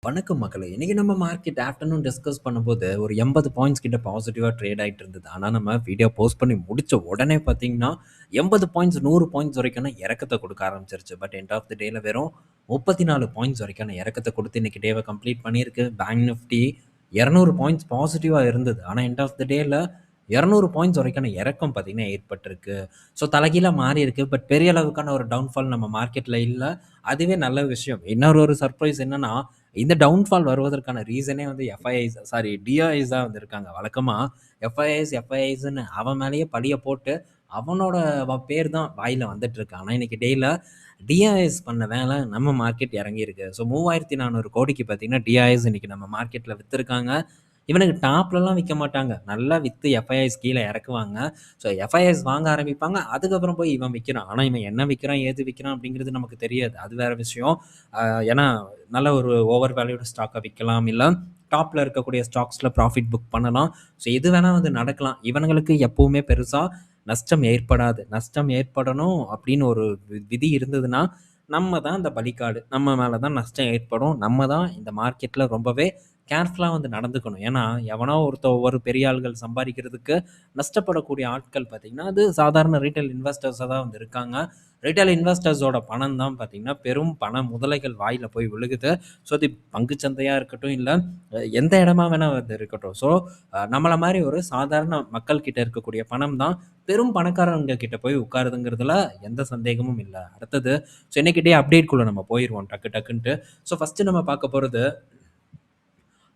வணக்கம் மக்களே! இன்னைக்கு நம்ம மார்க்கெட் ஆஃப்டர்நூன் டிஸ்கஸ் பண்ணும்போது, ஒரு 80 பாயிண்ட்ஸ் கிட்ட பாசிட்டிவா ட்ரேட் ஆயிட்டு இருந்தது. ஆனா, நம்ம வீடியோ போஸ்ட் பண்ணி முடிச்ச உடனே பார்த்தீங்கன்னா, 80 பாயிண்ட்ஸ் 100 பாயிண்ட்ஸ் வரைக்கான இறக்கத்த குடுக்க ஆரம்பிச்சுருச்சு. பட் எண்ட் ஆஃப் தி டேல வெறும் 34 பாயிண்ட்ஸ் வரைக்கான இறக்கத்த குடுத்து இன்னைக்கு டேவ கம்ப்ளீட் பண்ணியிருக்கு. பேங்க் நிஃப்டி 200 பாயிண்ட்ஸ் பாசிட்டிவா இருந்தது. ஆனா, எண்ட் ஆஃப் தி டேல 200 பாயிண்ட்ஸ் வரைக்கான இறக்கம் பார்த்தீங்கன்னா ஏற்பட்டிருக்கு. ஸோ தலைகீழா மாறியிருக்கு. பட் பெரிய அளவுக்கான ஒரு டவுன்ஃபால் நம்ம மார்க்கெட்ல இல்ல. அதுவே நல்ல விஷயம். இன்னொரு ஒரு சர்ப்ரைஸ் என்னன்னா, இந்த டவுன்ஃபால் வருவதற்கான ரீசனே வந்து எஃப்ஐஐஸ் சாரி டிஐஐஸ் தான் வந்திருக்காங்க. வழக்கமா எஃப்ஐஐஸ்ன்னு அவன் மேலேயே பழிய போட்டு, அவனோட பேர் தான் வாயில வந்துட்டு இருக்கு. ஆனா இன்னைக்கு டேல டிஐஎஸ் பண்ண வேலை நம்ம மார்க்கெட் இறங்கியிருக்கு. ஸோ 3400 கோடிக்கு பார்த்தீங்கன்னா, டிஐஎஸ் இன்னைக்கு நம்ம மார்க்கெட்ல வித்திருக்காங்க. இவனுக்கு டாப்லலாம் விக்க மாட்டாங்க. நல்லா வித்து எஃப்ஐஐஸ் கீழ இறக்குவாங்க. ஸோ எஃப்ஐஐஸ் வாங்க ஆரம்பிப்பாங்க. அதுக்கப்புறம் போய் இவன் விக்கிறான். ஆனா இவன் என்ன விக்கிறான், ஏது விக்கிறான் அப்படிங்கிறது நமக்கு தெரியாது. அது வேற விஷயம். ஏன்னா நல்ல ஒரு ஓவர் வேல்யூடு ஸ்டாக்கா விக்கலாம். இல்ல டாப்ல இருக்கக்கூடிய ஸ்டாக்ஸ்ல ப்ராஃபிட் புக் பண்ணலாம். ஸோ எது வேணா வந்து நடக்கலாம். இவனுங்களுக்கு எப்பவுமே பெருசா நஷ்டம் ஏற்படாது. நஷ்டம் ஏற்படணும் அப்படின்னு ஒரு விதி இருந்ததுன்னா, நம்ம தான் அந்த பலிகாடு. நம்ம மேல தான் நஷ்டம் ஏற்படும். நம்ம தான் இந்த மார்க்கெட்ல ரொம்பவே கேர்ஃபுல்லா வந்து நடந்துக்கணும். ஏன்னா, எவனோ ஒரு பெரிய ஆள்கள் சம்பாரிக்கிறதுக்கு நஷ்டப்படக்கூடிய ஆட்கள் பார்த்தீங்கன்னா, அது சாதாரண ரீட்டெயில் இன்வெஸ்டர்ஸா தான் வந்து இருக்காங்க. ரீட்டெயில் இன்வெஸ்டர்ஸோட பணம் தான் பார்த்தீங்கன்னா, பெரும் பண முதலைகள் வாயில போய் விழுகுது. ஸோ, அது பங்குச் சந்தையா இருக்கட்டும், இல்ல எந்த இடமா வேணா வந்து இருக்கட்டும். ஸோ, நம்மள மாரி ஒரு சாதாரண மக்கள் கிட்ட இருக்கக்கூடிய பணம் தான் பெரும் பணக்காரங்க கிட்ட போய் உட்காருதுங்கிறதுல எந்த சந்தேகமும் இல்ல. அடுத்தது இன்னைக்கு டே அப்டேட்குள்ள நம்ம போயிருவோம் டக்கு டக்குன்ட்டு. ஸோ, ஃபர்ஸ்ட்டு நம்ம பார்க்க போறது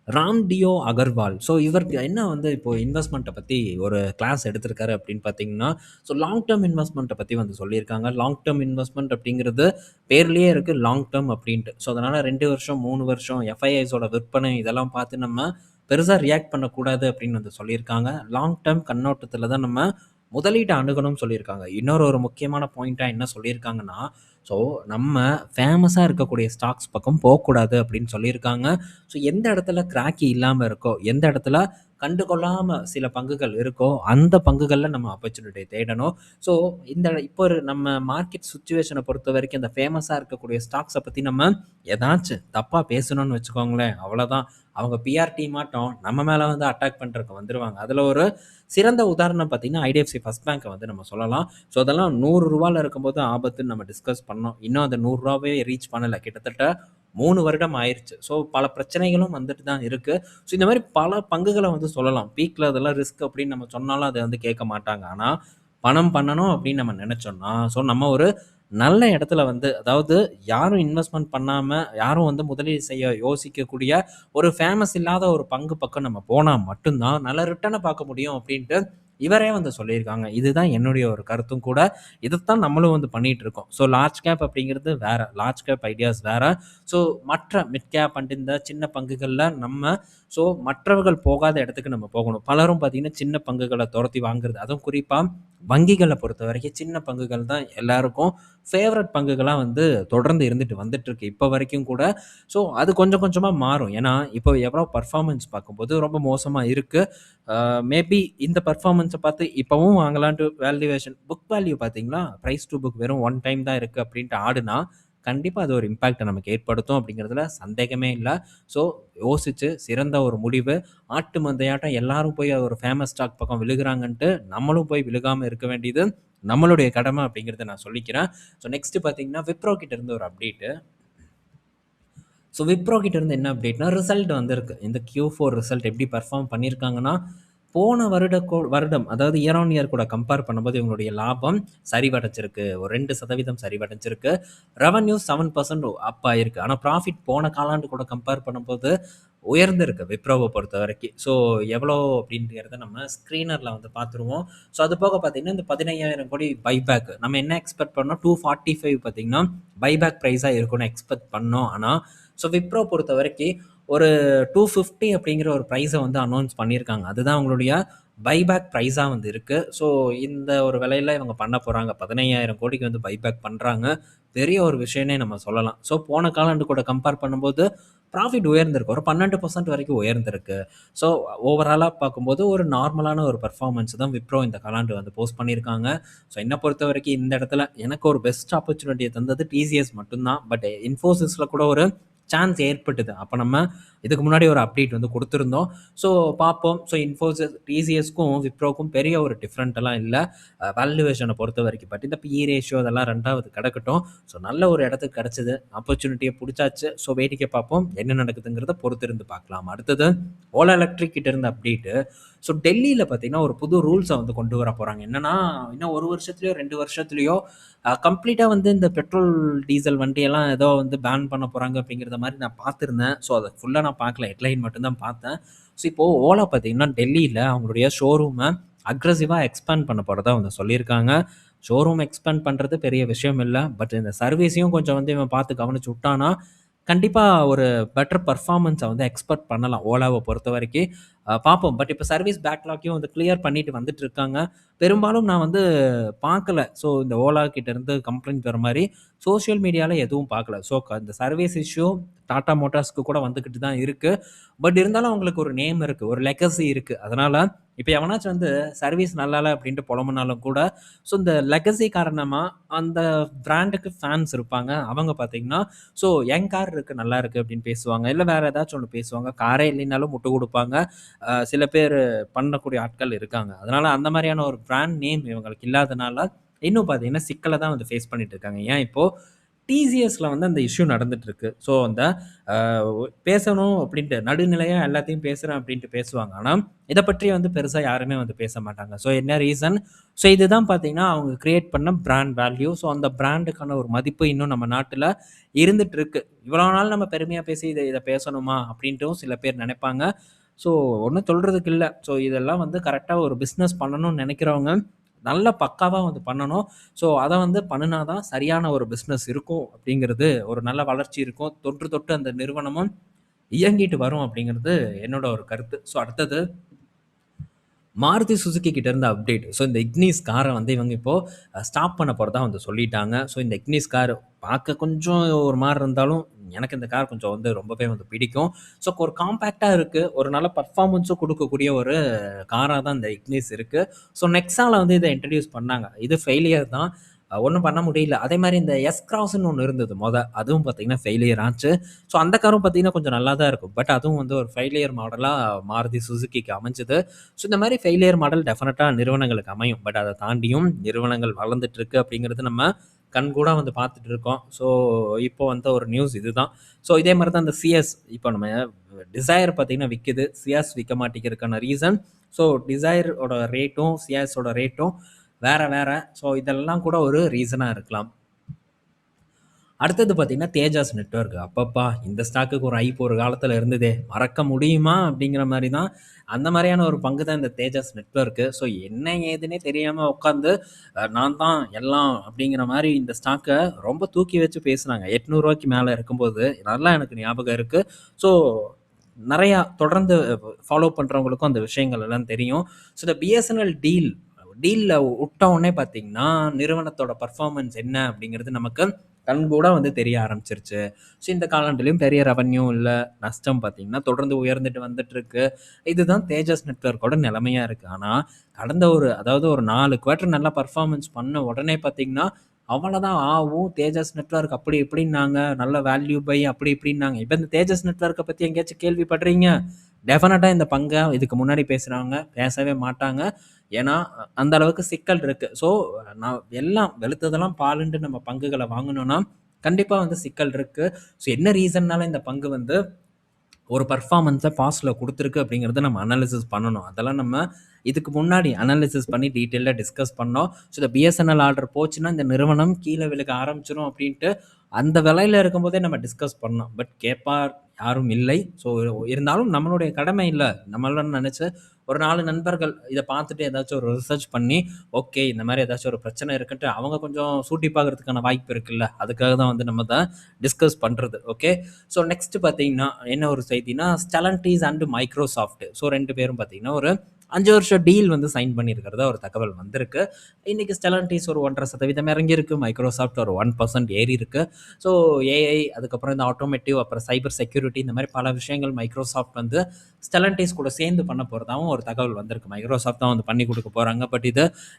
ராம்டியோ அகர்வால். ஸோ இவருக்கு என்ன வந்து இப்போ இன்வெஸ்ட்மெண்ட்டை பற்றி ஒரு கிளாஸ் எடுத்திருக்காரு அப்படின்னு பார்த்தீங்கன்னா, ஸோ லாங் டேர்ம் இன்வெஸ்ட்மெண்ட்டை பற்றி வந்து சொல்லியிருக்காங்க. லாங் டேர்ம் இன்வெஸ்ட்மெண்ட் அப்படிங்கிறது பேர்லேயே இருக்குது லாங் டேர்ம் அப்படின்ட்டு. ஸோ அதனால் 2 வருஷம் 3 வருஷம் எஃப்ஐஐஸோட விற்பனை இதெல்லாம் பார்த்து நம்ம பெருசாக ரியாக்ட் பண்ணக்கூடாது அப்படின்னு வந்து சொல்லியிருக்காங்க. லாங் டேர்ம் கண்ணோட்டத்தில் தான் நம்ம முதலீட்டை அணுகணும்னு சொல்லியிருக்காங்க. இன்னொரு ஒரு முக்கியமான பாயிண்ட்டாக என்ன சொல்லியிருக்காங்கன்னா, ஸோ நம்ம ஃபேமஸாக இருக்கக்கூடிய ஸ்டாக்ஸ் பக்கம் போகக்கூடாது அப்படின்னு சொல்லியிருக்காங்க. ஸோ எந்த இடத்துல கிராக்கி இல்லாமல் இருக்கோ, எந்த இடத்துல கண்டுகொள்ளாம சில பங்குகள் இருக்கோ, அந்த பங்குகள்ல நம்ம ஆப்பர்ச்சுனிட்டிய தேடணும். ஸோ இந்த இப்போ ஒரு நம்ம மார்க்கெட் சிச்சுவேஷன பொறுத்தவரைக்கும் இந்த ஃபேமஸா இருக்கக்கூடிய ஸ்டாக்ஸ பத்தி நம்ம ஏதாச்சும் தப்பா பேசணும்னு வச்சுக்கோங்களேன், அவ்வளோதான். அவங்க பிஆர் டீமாட்டம் நம்ம மேல வந்து அட்டாக் பண்றதுக்கு வந்துருவாங்க. அதுல ஒரு சிறந்த உதாரணம் பார்த்தீங்கன்னா, ஐடிஎஃப்சி ஃபர்ஸ்ட் பேங்க்க வந்து நம்ம சொல்லலாம். ஸோ அதெல்லாம் ரூ. 100 இருக்கும்போது ஆபத்துன்னு நம்ம டிஸ்கஸ் பண்ணோம். இன்னும் அந்த ரூ. 100வே ரீச் பண்ணல. கிட்டத்தட்ட 3 வருடம் ஆயிருச்சு. ஸோ பல பிரச்சனைகளும் வந்துட்டு தான் இருக்கு. ஸோ இந்த மாரி பல பங்குகள வந்து சொல்லலாம். பீக்ல அதெல்லாம் ரிஸ்க் அப்படின்னு நம்ம சொன்னாலும் அத வந்து கேட்க மாட்டாங்க. ஆனா, பணம் பண்ணணும் அப்படின்னு நம்ம நெனைச்சோம்னா, ஸோ நம்ம ஒரு நல்ல இடத்துல வந்து அதாவது யாரும் இன்வெஸ்ட்மென்ட் பண்ணாம, யாரும் வந்து முதலீடு செய்ய யோசிக்கக்கூடிய ஒரு ஃபேமஸ் இல்லாத ஒரு பங்கு பக்கம் நம்ம போனா மட்டும் தான் நல்ல ரிட்டர்ன பார்க்க முடியும் அப்படின்ட்டு இவரே வந்து சொல்லியிருக்காங்க. இதுதான் என்னுடைய ஒரு கருத்தும் கூட. இதத்தான் நம்மளும் வந்து பண்ணிட்டு இருக்கோம். ஸோ லார்ஜ் கேப் அப்படிங்கிறது வேற. லார்ஜ் கேப் ஐடியாஸ் வேற. ஸோ மற்ற மிட் கேப் அண்ட் இந்த சின்ன பங்குகள்ல நம்ம மற்றவர்கள் போகாத இடத்துக்கு நம்ம போகணும். பலரும் பார்த்தீங்கன்னா, சின்ன பங்குகள தொரத்தி வாங்குறது. அதுவும் குறிப்பா வங்கிகள பொறுத்தவரைக்கும் சின்ன பங்குகள் தான் எல்லாருக்கும் ஃபேவரட் பங்குகளா வந்து தொடர்ந்து இருந்துட்டு வந்துட்டுருக்கு. இப்போ வரைக்கும் கூட. ஸோ அது கொஞ்சம் கொஞ்சமா மாறும். ஏன்னா, இப்போ எவ்வளோ பெர்ஃபார்மன்ஸ் பார்க்கும்போது ரொம்ப மோசமா இருக்கு. மேபி இந்த பெர்ஃபார்மன்ஸ பார்த்து இப்பவும் வாங்கலான்ட்டு வேல்யூவேஷன் புக் வேல்யூ பார்த்தீங்களா? பிரைஸ் டூ புக் வெறும் 1 டைம் தான் இருக்கு அப்படின்ட்டு ஆடுனா, கண்டிப்பா அது ஒரு இம்பாக்ட்ட நமக்கு ஏற்படுத்தும் அப்படிங்கிறதுல சந்தேகமே இல்ல. ஸோ யோசிச்சு சிறந்த ஒரு முடிவு. ஆட்டு மந்தையாட்டம் எல்லாரும் போய் ஒரு ஃபேமஸ் ஸ்டாக் பக்கம் விழுகுறாங்கன்ட்டு, நம்மளும் போய் விழுகாம இருக்க வேண்டியது நம்மளுடைய கடமை அப்படிங்கிறத நான் சொல்லிக்கிறேன். ஸோ நெக்ஸ்ட் பார்த்தீங்கன்னா, விப்ரோ கிட்ட இருந்து ஒரு அப்டேட்டு. ஸோ விப்ரோ கிட்ட இருந்து என்ன அப்டேட்னா, ரிசல்ட் வந்திருக்கு. இந்த Q4 ரிசல்ட் எப்படி பெர்ஃபார்ம் பண்ணியிருக்காங்கன்னா, போன வருடம் அதாவது இயர் ஆன் இயர் கூட கம்பேர் பண்ணும்போது இவங்களுடைய லாபம் சரிவடைஞ்சிருக்கு. ஒரு 2% சரிவடைஞ்சிருக்கு. ரெவென்யூ 7% அப் ஆயிருக்கு. ஆனா ப்ராஃபிட் போன காலாண்டு கூட கம்பேர் பண்ணும்போது உயர்ந்திருக்கு விப்ரோவ பொறுத்தவரைக்கும். ஸோ எவ்வளோ அப்படிங்கிறத நம்ம ஸ்க்ரீனர்ல வந்து பார்த்துருவோம். ஸோ அது போக பார்த்தீங்கன்னா, இந்த 15,000 கோடி பைபேக் நம்ம என்ன எக்ஸ்பெக்ட் பண்ணோம் 245 பார்த்தீங்கன்னா, பைபேக் பிரைஸா இருக்கும்னு எக்ஸ்பெக்ட் பண்ணோம். ஆனா விப்ரோ பொறுத்தவரைக்கும் ஒரு 250 அப்படிங்கிற ஒரு பிரைஸ வந்து அனௌன்ஸ் பண்ணியிருக்காங்க. அதுதான் அவங்களுடைய பைபேக் பிரைஸா வந்து இருக்கு. ஸோ இந்த ஒரு விலையில இவங்க பண்ண போறாங்க. 15,000 கோடிக்கு வந்து பைபேக் பண்றாங்க. பெரிய ஒரு விஷயம்னே நம்ம சொல்லலாம். ஸோ போன காலாண்டு கூட கம்பேர் பண்ணும்போது ப்ராஃபிட் உயர்ந்திருக்கு. ஒரு 12% வரைக்கும் உயர்ந்திருக்கு. ஸோ ஓவராலா பார்க்கும்போது ஒரு நார்மலான ஒரு பெர்ஃபார்மன்ஸ் தான் விப்ரோ இந்த காலாண்டு வந்து போஸ்ட் பண்ணியிருக்காங்க. ஸோ என்ன பொறுத்தவரைக்கும் இந்த இடத்துல எனக்கு ஒரு பெஸ்ட் ஆப்பர்ச்சுனிட்டிய தந்தது டிசிஎஸ் மட்டும் தான். பட் இன்ஃபோசிஸ்ல கூட ஒரு சான்ஸ் ஏற்பட்டது. அப்போ நம்ம இதுக்கு முன்னாடி ஒரு அப்டேட் வந்து கொடுத்துருந்தோம். ஸோ பார்ப்போம். ஸோ இன்ஃபோசிஸ், டிசிஎஸ்க்கும் விப்ரோக்கும் பெரிய ஒரு டிஃப்ரெண்ட்டெல்லாம் இல்லை வேல்யூவேஷனை பொறுத்த வரைக்கும். பட் இந்த பிஇ ரேஷியோ அதெல்லாம் ரெண்டாவது கிடக்கட்டும். ஸோ நல்ல ஒரு இடத்துக்கு கிடச்சிது, ஆப்பர்ச்சுனிட்டியை பிடிச்சாச்சு. ஸோ வேடிக்கை பார்ப்போம், என்ன நடக்குதுங்கிறத பொறுத்திருந்து பார்க்கலாம். அடுத்தது ஓலா எலக்ட்ரிக் கிட்ட இருந்த அப்டேட்டு. ஸோ டெல்லியில் பார்த்தீங்கன்னா ஒரு புது ரூல்ஸை வந்து கொண்டு வர போகிறாங்க. என்னன்னா இன்னும் 1 வருஷத்துலையோ 2 வருஷத்துலையோ கம்ப்ளீட்டாக வந்து இந்த பெட்ரோல் டீசல் வண்டியெல்லாம் ஏதோ வந்து பேன் பண்ண போகிறாங்க அப்படிங்கிறத மாதிரி நான் பார்த்துருந்தேன். ஸோ அதை ஃபுல்லாக நான் பார்க்கல, ஹெட்லைன் மட்டும்தான் பார்த்தேன். ஸோ இப்போது ஓலா பார்த்தீங்கன்னா டெல்லியில் அவங்களுடைய ஷோரூமை அக்ரெசிவாக எக்ஸ்பேண்ட் பண்ண போகிறதா வந்து சொல்லியிருக்காங்க. ஷோரூம் எக்ஸ்பேண்ட் பண்ணுறது பெரிய விஷயம் இல்லை, பட் இந்த சர்வீஸையும் கொஞ்சம் வந்து இவன் பார்த்து கவனிச்சு விட்டானா கண்டிப்பாக ஒரு பெட்டர் பர்ஃபார்மன்ஸை வந்து எக்ஸ்பெக்ட் பண்ணலாம் ஓலாவை பொறுத்த வரைக்கும். பார்ப்போம். பட் இப்போ சர்வீஸ் பேக்லாக்கையும் வந்து கிளியர் பண்ணிட்டு வந்துட்டு இருக்காங்க. பெரும்பாலும் நான் வந்து பார்க்கல. ஸோ இந்த ஓலா கிட்டேருந்து கம்ப்ளைண்ட் வர மாதிரி சோஷியல் மீடியாவில் எதுவும் பார்க்கல. ஸோ இந்த சர்வீஸ் இஷ்யூ டாடா மோட்டார்ஸ்க்கு கூட வந்துக்கிட்டு தான் இருக்குது. பட் இருந்தாலும் அவங்களுக்கு ஒரு நேம் இருக்குது, ஒரு லெகசி இருக்குது. அதனால் இப்போ எவனாச்சும் வந்து சர்வீஸ் நல்லால அப்படின்ட்டு புலம்புனாலும் கூட ஸோ இந்த லெகசி காரணமாக அந்த பிராண்டுக்கு ஃபேன்ஸ் இருப்பாங்க. அவங்க பார்த்தீங்கன்னா ஸோ என் கார் இருக்குது, நல்லா இருக்குது அப்படின்னு பேசுவாங்க. இல்லை வேறு ஏதாச்சும் ஒன்று பேசுவாங்க. காரே இல்லைனாலும் முட்டு கொடுப்பாங்க. சில பேர் பண்ணக்கூடிய ஆட்கள் இருக்காங்க. அதனால் அந்த மாதிரியான ஒரு பிராண்ட் நேம் இவங்களுக்கு இல்லாதனால இன்னும் பார்த்தீங்கன்னா சிக்கலை தான் வந்து ஃபேஸ் பண்ணிட்டு இருக்காங்க. ஏன் இப்போது டிசிஎஸ்ல வந்து அந்த இஷ்யூ நடந்துட்டு இருக்கு. ஸோ அந்த பேசணும் அப்படின்ட்டு நடுநிலையாக எல்லாத்தையும் பேசுகிறேன் அப்படின்ட்டு பேசுவாங்க. ஆனால் இதை பற்றி வந்து பெருசாக யாருமே வந்து பேச மாட்டாங்க. ஸோ என்ன ரீசன்? ஸோ இதுதான் பார்த்தீங்கன்னா அவங்க கிரியேட் பண்ண பிராண்ட் வேல்யூ. ஸோ அந்த பிராண்டுக்கான ஒரு மதிப்பு இன்னும் நம்ம நாட்டில் இருந்துட்டு இருக்கு. இவ்வளோ நாள் நம்ம பெருமையாக பேசி இதை பேசணுமா அப்படின்ட்டும் சில பேர் நினைப்பாங்க. ஸோ ஒன்றும் சொல்கிறதுக்கு இல்லை. ஸோ இதெல்லாம் வந்து கரெக்டாக ஒரு பிஸ்னஸ் பண்ணணும்னு நினைக்கிறவங்க நல்லா பக்காவாக வந்து பண்ணணும். ஸோ அதை வந்து பண்ணினா தான் சரியான ஒரு பிஸ்னஸ் இருக்கும் அப்படிங்கிறது, ஒரு நல்ல வளர்ச்சி இருக்கும், தொன்று தொட்டு அந்த நிறுவனமும் இயங்கிட்டு வரும் அப்படிங்கிறது என்னோட ஒரு கருத்து. ஸோ அடுத்தது மாருதி சுசுகி கிட்ட இருந்த அப்டேட். ஸோ இந்த இக்னிஸ் காரை வந்து இவங்க இப்போது ஸ்டாப் பண்ண போகிறதா வந்து சொல்லிட்டாங்க. ஸோ இந்த இக்னிஸ் கார் பார்க்க கொஞ்சம் ஒரு மாதிரி இருந்தாலும் எனக்கு இந்த கார் கொஞ்சம் வந்து ரொம்பவே வந்து பிடிக்கும். ஸோ ஒரு காம்பேக்டாக இருக்குது, ஒரு நல்ல பர்ஃபார்மன்ஸும் கொடுக்கக்கூடிய ஒரு காராக தான் இந்த இக்னிஸ் இருக்குது. ஸோ நெக்ஸாவில் வந்து இதை இன்ட்ரடியூஸ் பண்ணாங்க. இது ஃபெயிலியர் தான், ஒன்றும் பண்ண முடியல. அதே மாதிரி இந்த எஸ் கிராஸ்ன்னு ஒன்று இருந்தது அதுவும் பார்த்தீங்கன்னா ஃபெயிலியர் ஆச்சு. ஸோ அந்த காரும் பார்த்தீங்கன்னா கொஞ்சம் நல்லா தான் இருக்கும். பட் அதுவும் வந்து ஒரு ஃபெயிலியர் மாடலாக மாருதி சுசுகிக்கு அமைஞ்சது. ஸோ இந்த மாதிரி ஃபெயிலியர் மாடல் டெஃபினட்டாக நிறுவனங்களுக்கு அமையும். பட் அதை தாண்டியும் நிறுவனங்கள் வளர்ந்துட்டு இருக்கு அப்படிங்கிறது நம்ம கண்கூட வந்து பார்த்துட்டு இருக்கோம். ஸோ இப்போ வந்த ஒரு நியூஸ் இதுதான். ஸோ இதே மாதிரி தான் இந்த சிஎஸ் இப்போ நம்ம டிசைர் பார்த்தீங்கன்னா விற்கிது, சிஎஸ் விற்க மாட்டேங்கிறதுக்கான ரீசன் ஸோ டிசைரோட ரேட்டும் சிஎஸோட ரேட்டும் வேற வேற. ஸோ இதெல்லாம் கூட ஒரு ரீசனாக இருக்கலாம். அடுத்தது பார்த்தீங்கன்னா தேஜாஸ் நெட்வொர்க். அப்பப்பா இந்த ஸ்டாக்குக்கு ஒரு ஐப்பு ஒரு காலத்தில் இருந்ததே, மறக்க முடியுமா அப்படிங்கிற மாதிரி தான். அந்த மாதிரியான ஒரு பங்கு தான் இந்த தேஜாஸ் நெட்வொர்க்கு. ஸோ என்ன ஏதுன்னே தெரியாமல் உட்காந்து நான் தான் எல்லாம் அப்படிங்கிற மாதிரி இந்த ஸ்டாக்கை ரொம்ப தூக்கி வச்சு பேசுனாங்க. 800 ரூபாய்க்கு மேலே இருக்கும்போது நல்லா எனக்கு ஞாபகம் இருக்குது. ஸோ நிறையா தொடர்ந்து ஃபாலோ பண்ணுறவங்களுக்கும் அந்த விஷயங்கள் எல்லாம் தெரியும். ஸோ இந்த பிஎஸ்என்எல் டீலில் விட்ட உடனே பார்த்தீங்கன்னா நிறுவனத்தோட பர்ஃபார்மன்ஸ் என்ன அப்படிங்கிறது நமக்கு கண்கூட வந்து தெரிய ஆரம்பிச்சிருச்சு. ஸோ இந்த காலாண்டுலேயும் பெரிய ரெவன்யூ இல்லை, நஷ்டம் பார்த்தீங்கன்னா தொடர்ந்து உயர்ந்துட்டு வந்துட்டு இருக்கு. இதுதான் தேஜஸ் நெட்வொர்க்கோட நிலைமையாக இருக்குது. ஆனால் கடந்த அதாவது ஒரு 4 குவார்ட்டர் நல்லா பர்ஃபார்மன்ஸ் பண்ண உடனே பார்த்தீங்கன்னா அவ்வளோதான் ஆகும். தேஜஸ் நெட்வொர்க் அப்படி இப்படின்னாங்க, நல்ல வேல்யூ பை அப்படி இப்படின்னாங்க. இப்போ இந்த தேஜஸ் நெட்வொர்க்கை பற்றி எங்கேயாச்சும் கேள்விப்படுறீங்க? டெஃபினட்டாக இந்த பங்கை இதுக்கு முன்னாடி பேசுகிறவங்க பேசவே மாட்டாங்க. ஏன்னா அந்த அளவுக்கு சிக்கல் இருக்குது. ஸோ நான் எல்லாம் வெளுத்ததெல்லாம் பாலுன்ட்டு நம்ம பங்குகளை வாங்கணும்னா கண்டிப்பாக வந்து சிக்கல் இருக்குது. ஸோ என்ன ரீசன்னால இந்த பங்கு வந்து ஒரு பர்ஃபார்மன்ஸை பாஸ்டில் கொடுத்துருக்கு அப்படிங்கிறத நம்ம அனாலிசிஸ் பண்ணணும். அதெல்லாம் நம்ம இதுக்கு முன்னாடி அனாலிசிஸ் பண்ணி டீட்டெயிலாக டிஸ்கஸ் பண்ணோம். ஸோ இந்த பிஎஸ்என்எல் ஆர்டர் போச்சுன்னா இந்த நிறுவனம் கீழே விழுக ஆரம்பிச்சிடும் அப்படின்ட்டு அந்த விலையில் இருக்கும்போதே நம்ம டிஸ்கஸ் பண்ணோம். பட் கேட்பார் யாரும் இல்லை. ஸோ இருந்தாலும் நம்மளுடைய கடமை இல்லை, நம்மளாம் நினச்சி ஒரு 4 நண்பர்கள் இதை பார்த்துட்டு ஏதாச்சும் ஒரு ரிசர்ச் பண்ணி ஓகே இந்த மாதிரி ஏதாச்சும் ஒரு பிரச்சனை இருக்குன்ட்டு அவங்க கொஞ்சம் சூட்டி பார்க்கறதுக்கான வாய்ப்பு இருக்குல்ல, அதுக்காக தான் வந்து நம்ம தான் டிஸ்கஸ் பண்ணுறது. ஓகே, ஸோ நெக்ஸ்ட் பார்த்தீங்கன்னா என்ன ஒரு செய்தினா ஸ்டெலன்டீஸ் அண்ட் மைக்ரோசாஃப்ட். ஸோ 2 பேரும் பார்த்தீங்கன்னா ஒரு 5 வருஷம் டீல் வந்து சைன் பண்ணியிருக்கிறதா ஒரு தகவல் வந்திருக்கு. இன்னைக்கு ஸ்டெலன்டிஸ் ஒரு 1.5% இறங்கியிருக்கு. மைக்ரோசாஃப்ட் ஒரு 1% ஏறி இருக்கு. ஸோ ஏஐ, அதுக்கப்புறம் இந்த ஆட்டோமேட்டிவ், அப்புறம் சைபர் செக்யூரிட்டி, இந்த மாதிரி பல விஷயங்கள் மைக்ரோசாஃப்ட் வந்து ஸ்டெலன்டிஸ் கூட சேர்ந்து பண்ண போகிறதாவும் ஒரு தகவல் வந்திருக்கு. மைக்ரோசாஃப்ட் தான் வந்து பண்ணி கொடுக்க போகிறாங்க. பட்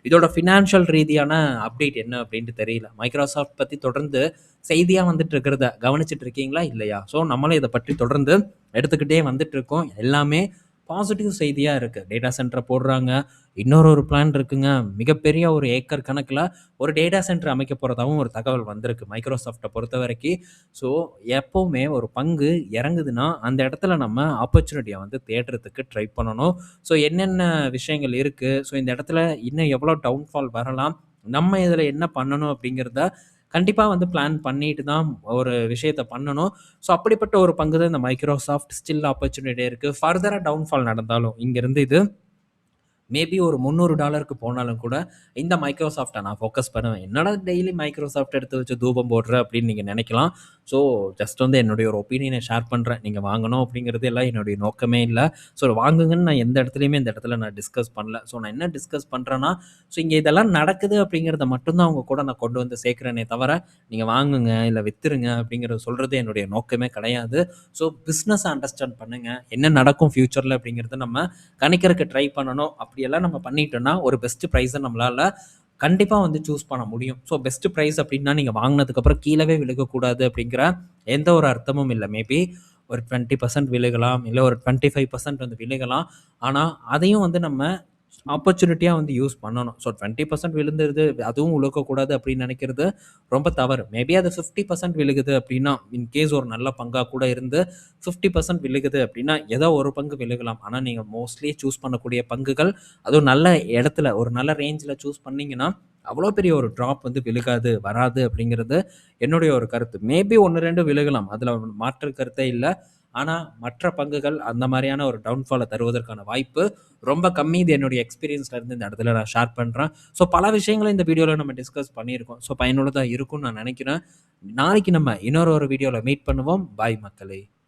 இதோட ஃபினான்ஷியல் ரீதியான அப்டேட் என்ன அப்படின்ட்டு தெரியல. மைக்ரோசாஃப்ட் பற்றி தொடர்ந்து செய்தியாக வந்துட்டு இருக்கிறத கவனிச்சுட்டு இருக்கீங்களா இல்லையா? ஸோ நம்மளும் இதை பற்றி தொடர்ந்து எடுத்துக்கிட்டே வந்துட்டு இருக்கோம். எல்லாமே பாசிட்டிவ் செய்தியாக இருக்குது. டேட்டா சென்டரை போடுறாங்க. இன்னொரு பிளான் இருக்குங்க. மிகப்பெரிய ஒரு ஏக்கர் கணக்கில் ஒரு டேட்டா சென்டர் அமைக்க போகிறதாவும் ஒரு தகவல் வந்திருக்கு மைக்ரோசாஃப்ட்டை பொறுத்த வரைக்கும். ஸோ எப்போவுமே ஒரு பங்கு இறங்குதுன்னா அந்த இடத்துல நம்ம ஆப்பர்ச்சுனிட்டியை வந்து தேடுறதுக்கு ட்ரை பண்ணணும். ஸோ என்னென்ன விஷயங்கள் இருக்குது, ஸோ இந்த இடத்துல இன்னும் எவ்வளோ டவுன்ஃபால் வரலாம், நம்ம இதில் என்ன பண்ணணும் அப்படிங்கிறத கண்டிப்பாக வந்து பிளான் பண்ணிட்டு தான் ஒரு விஷயத்த பண்ணணும். ஸோ அப்படிப்பட்ட ஒரு பங்கு தான் இந்த மைக்ரோசாஃப்ட். ஸ்டில் ஆப்பர்ச்சுனிட்டி இருக்குது. ஃபர்தராக டவுன்ஃபால் நடந்தாலும் இங்கேருந்து இது மேபி ஒரு $300 போனாலும் கூட இந்த மைக்ரோசாஃப்ட்டை நான் ஃபோக்கஸ் பண்ணுவேன். என்னடா டெய்லி மைக்ரோசாஃப்ட் எடுத்து வச்சு தூபம் போடுற அப்படின்னு நீங்கள் நினைக்கலாம். ஸோ ஜஸ்ட் வந்து என்னுடைய ஒரு ஒப்பீனியனை ஷேர் பண்ணுறேன். நீங்கள் வாங்கணும் அப்படிங்கிறது எல்லாம் என்னுடைய நோக்கமே இல்லை. ஸோ வாங்குங்கன்னு நான் எந்த இடத்துலையுமே இந்த இடத்துல நான் டிஸ்கஸ் பண்ணல. ஸோ நான் என்ன டிஸ்கஸ் பண்ணுறேன்னா, ஸோ இங்கே இதெல்லாம் நடக்குது அப்படிங்கிறத மட்டும்தான் அவங்க கூட நான் கொண்டு வந்து சேர்க்குறேனே தவிர, நீங்கள் வாங்குங்க இல்லை வித்துருங்க அப்படிங்கிறத சொல்கிறது என்னுடைய நோக்கமே கிடையாது. ஸோ பிஸ்னஸை அண்டர்ஸ்டாண்ட் பண்ணுங்கள். என்ன நடக்கும் ஃப்யூச்சரில் அப்படிங்கிறத நம்ம கணிக்கிறதுக்கு ட்ரை பண்ணணும். அப்படியெல்லாம் நம்ம பண்ணிட்டோம்னா ஒரு பெஸ்ட் ப்ரைஸை நம்மளால் கண்டிப்பாக வந்து சூஸ் பண்ண முடியும். ஸோ பெஸ்ட் ப்ரைஸ் அப்படின்னா நீங்கள் வாங்கினதுக்கப்புறம் கீழவே விழுகக்கூடாது அப்படிங்கிற எந்த ஒரு அர்த்தமும் இல்லை. மேபி ஒரு 20% விழுகலாம், இல்லை ஒரு 25% வந்து விழுகலாம். ஆனால் அதையும் வந்து நம்ம ஆப்பர்ச்சுனிட்டியாக வந்து யூஸ் பண்ணணும். ஸோ 20% விழுந்துருது, அதுவும் விழுக்கக்கூடாது அப்படின்னு நினைக்கிறது ரொம்ப தவறு. மேபி அது 50% விழுகுது அப்படின்னா, இன்கேஸ் ஒரு நல்ல பங்காக கூட இருந்து 50% விழுகுது அப்படின்னா ஏதோ ஒரு பங்கு விழுகலாம். ஆனால் நீங்கள் மோஸ்ட்லி சூஸ் பண்ணக்கூடிய பங்குகள் அதுவும் நல்ல இடத்துல ஒரு நல்ல ரேஞ்சில் சூஸ் பண்ணிங்கன்னா அவ்வளோ பெரிய ஒரு ட்ராப் வந்து விழுகாது, வராது அப்படிங்கிறது என்னுடைய ஒரு கருத்து. மேபி 1, 2 விழுகலாம், அதில் மாற்று கருத்தே இல்லை. ஆனால் மற்ற பங்குகள் அந்த மாதிரியான ஒரு டவுன்ஃபாலை தருவதற்கான வாய்ப்பு ரொம்ப கம்மி. இது என்னுடைய எக்ஸ்பீரியன்ஸ்ல இருந்து இந்த இடத்துல நான் ஷேர் பண்ணுறேன். ஸோ பல விஷயங்களை இந்த வீடியோவில் நம்ம டிஸ்கஸ் பண்ணியிருக்கோம். ஸோ பயனுள்ளதாக இருக்கும்னு நான் நினைக்கிறேன். நாளைக்கு நம்ம இன்னொரு வீடியோவில் மீட் பண்ணுவோம். பாய் மக்களே.